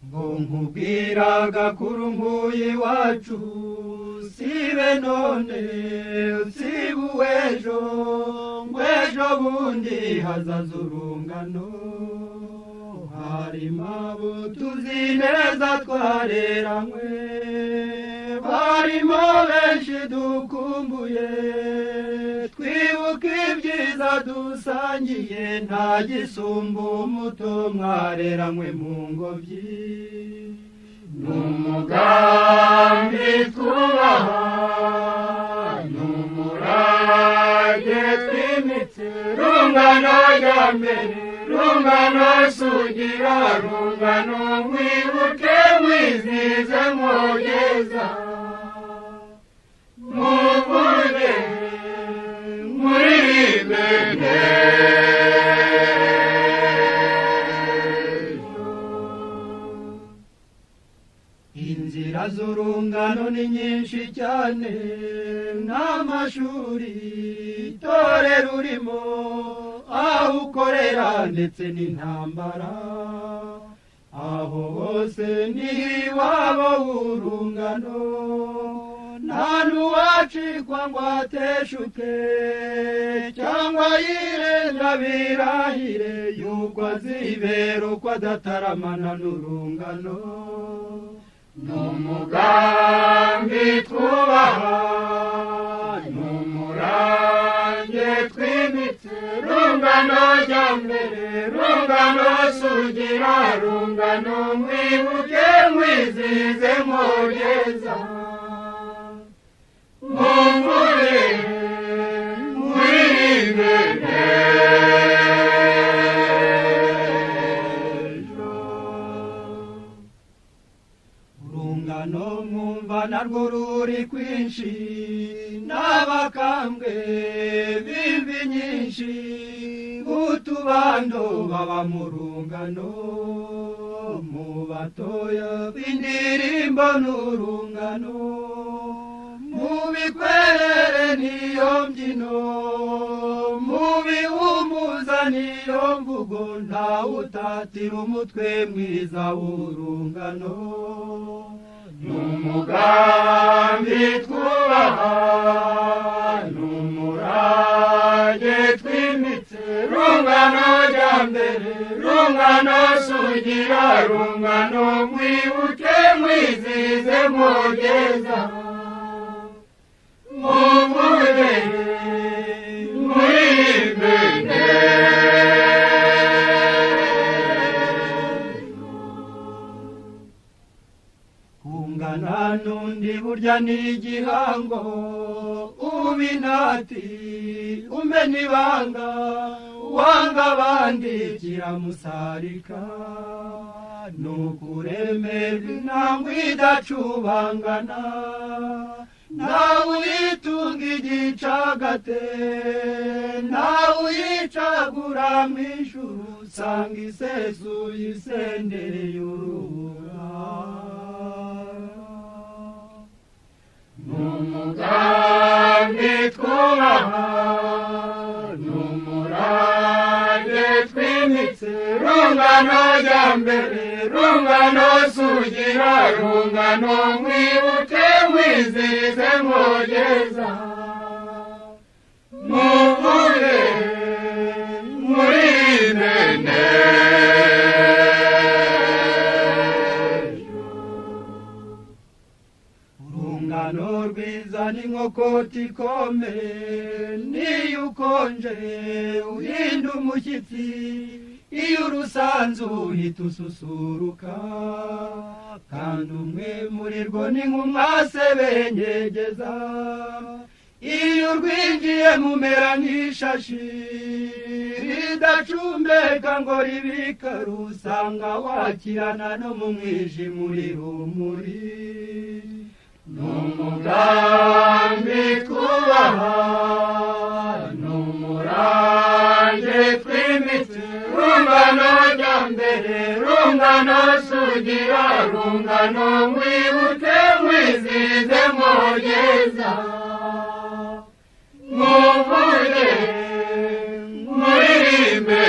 ngo nkubwiraga kurumbuye iwacu sibe none usibe uw'ejo ngo ejo bundi hazaza urungano harimo abo tuzi neza twareranywe barimo benshi dukumbuye twibuka ibyiza dusangiye nta gisumba umuto mwareranywe mu ngobyi n'umugambi twubaha n'umurage twimitse rungano rya mbere rungano sugira rungano mwibuke mwizize mwogeza muvuge muririmbe inzira z'urungano ni nyinshi cyane n'amashuri itorero urimo aho ukorera ndetse n'intambara aho hose ni iwabo w'urungano nta n'uwacikwa ngo ateshuke cyangwa yirenga birahire yuko azibera uko adataramana n'urungano n'umugambi twubaha n'umurange twimitse rungano rya mbere rungano sugira rungano mwibuke mwizize mwogeza mumvure muririmbe urungano mwumva narwo ruri kwinshi n'abakambwe b'imvi nyinshi utubando baba mu rungano mu batoya b'indirimbo n'urungano mu bikwerere niyo mbyino mu bihumuza niyo mvugo ntawutatira umutwe mwiza w'urungano n'umugambi twubaha n'umurage twimitse rungano rya mbere rungano sugira rungano mwibuke mwizize mwogeza muvuge muririmbe kungana n'undi burya ni igihango ubinati umena ibanga wanga abandi kiramusarika nukuremerwa intambwe idacubangana nawe uyitunga igicagate nawe uyicagura mu ijuru usanga isesuye isendereye urubura n'umugambi twubaha n'umurage twimitse rungano rya mbere rungano sugira rungano mwibuke mwizize mwogeza muvuge muririmbe urungano rwiza n'inkokoti ikome niyo ukonje uhinda umushyitsi iyo urusanzu uhita ususuruka kandi umwe muri rwo ni nk'umwase benyegeza iyo urwinjiye mumera nk'ishashi ridacumbeka ngo ribika rusanga wakirana no mu mwijima uri rumuri n'umugambi twubaha n'umurange twimitse rungano rya mbere rungano sugira rungano mwibuke mwizize mwogeza muvuge muririmbe